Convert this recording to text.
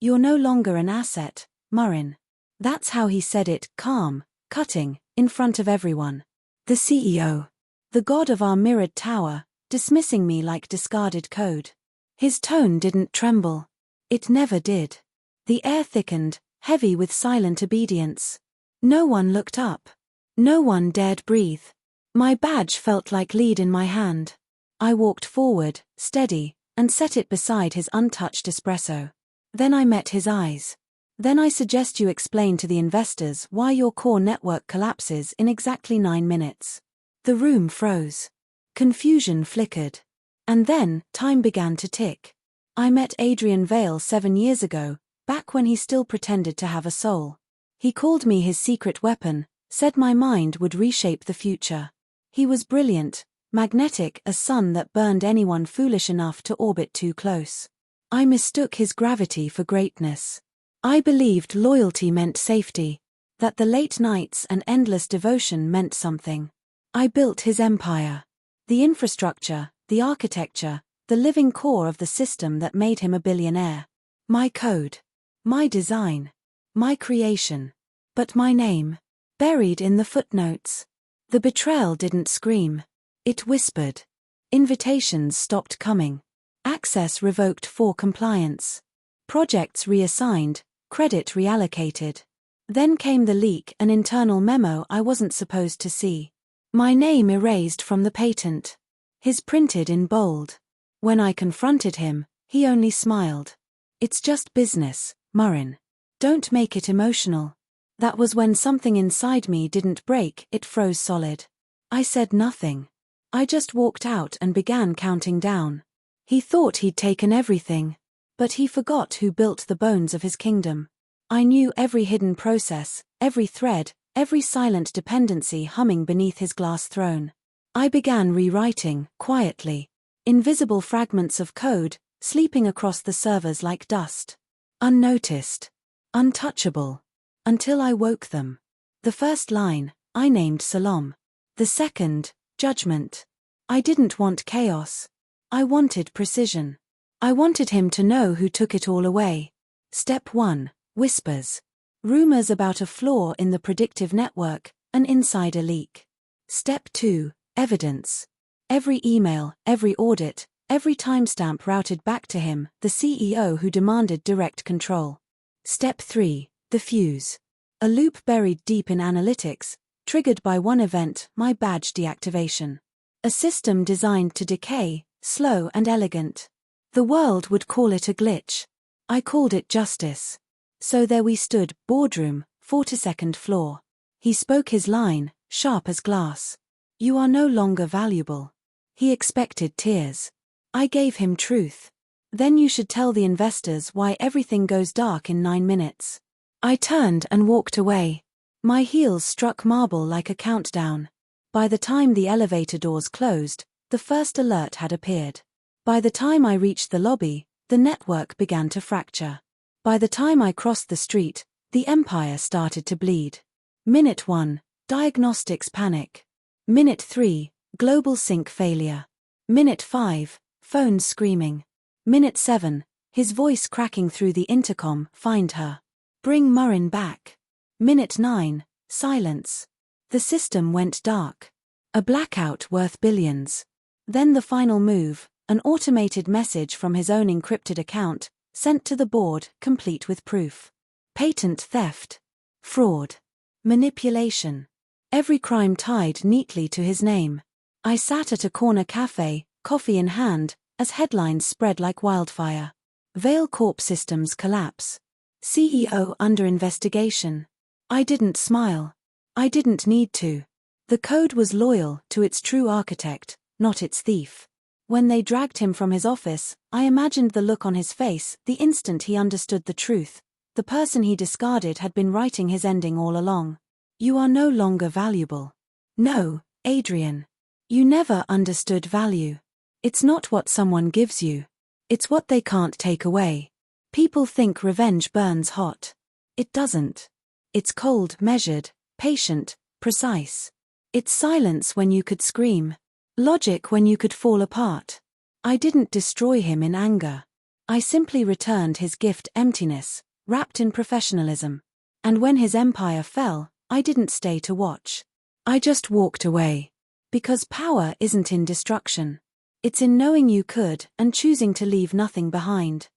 You're no longer an asset, MAREN. That's how he said it, calm, cutting, in front of everyone. The CEO. The god of our mirrored tower, dismissing me like discarded code. His tone didn't tremble. It never did. The air thickened, heavy with silent obedience. No one looked up. No one dared breathe. My badge felt like lead in my hand. I walked forward, steady, and set it beside his untouched espresso. Then I met his eyes. Then I suggest you explain to the investors why your core network collapses in exactly 9 minutes. The room froze. Confusion flickered. And then, time began to tick. I met Adrian Vale 7 years ago, back when he still pretended to have a soul. He called me his secret weapon, said my mind would reshape the future. He was brilliant, magnetic, a sun that burned anyone foolish enough to orbit too close. I mistook his gravity for greatness. I believed loyalty meant safety, that the late nights and endless devotion meant something. I built his empire. The infrastructure, the architecture, the living core of the system that made him a billionaire. My code. My design. My creation. But my name. Buried in the footnotes. The betrayal didn't scream. It whispered. Invitations stopped coming. Access revoked for compliance. Projects reassigned, credit reallocated. Then came the leak, an internal memo I wasn't supposed to see. My name erased from the patent. His printed in bold. When I confronted him, he only smiled. It's just business, MAREN. Don't make it emotional. That was when something inside me didn't break, it froze solid. I said nothing. I just walked out and began counting down. He thought he'd taken everything. But he forgot who built the bones of his kingdom. I knew every hidden process, every thread, every silent dependency humming beneath his glass throne. I began rewriting, quietly. Invisible fragments of code, sleeping across the servers like dust. Unnoticed. Untouchable. Until I woke them. The first line, I named Salom. The second, judgment. I didn't want chaos. I wanted precision. I wanted him to know who took it all away. Step 1, whispers. Rumors about a flaw in the predictive network, an insider leak. Step 2, evidence. Every email, every audit, every timestamp routed back to him, the CEO who demanded direct control. Step 3, the fuse. A loop buried deep in analytics, triggered by one event, my badge deactivation. A system designed to decay, slow and elegant. The world would call it a glitch. I called it justice. So there we stood, boardroom, 42nd floor. He spoke his line, sharp as glass. You are no longer valuable. He expected tears. I gave him truth. Then you should tell the investors why everything goes dark in 9 minutes. I turned and walked away. My heels struck marble like a countdown. By the time the elevator doors closed, the first alert had appeared. By the time I reached the lobby, the network began to fracture. By the time I crossed the street, the empire started to bleed. Minute 1, diagnostics panic. Minute 3, global sync failure. Minute 5, phones screaming. Minute 7, his voice cracking through the intercom, find her. Bring MAREN back. Minute 9, silence. The system went dark. A blackout worth billions. Then the final move, an automated message from his own encrypted account, sent to the board, complete with proof. Patent theft. Fraud. Manipulation. Every crime tied neatly to his name. I sat at a corner cafe, coffee in hand, as headlines spread like wildfire. Vale Corp systems collapse. CEO under investigation. I didn't smile. I didn't need to. The code was loyal to its true architect, not its thief. When they dragged him from his office, I imagined the look on his face the instant he understood the truth. The person he discarded had been writing his ending all along. You are no longer valuable. No, Adrian. You never understood value. It's not what someone gives you. It's what they can't take away. People think revenge burns hot. It doesn't. It's cold, measured, patient, precise. It's silence when you could scream. Logic when you could fall apart. I didn't destroy him in anger. I simply returned his gift emptiness, wrapped in professionalism. And when his empire fell, I didn't stay to watch. I just walked away. Because power isn't in destruction. It's in knowing you could and choosing to leave nothing behind.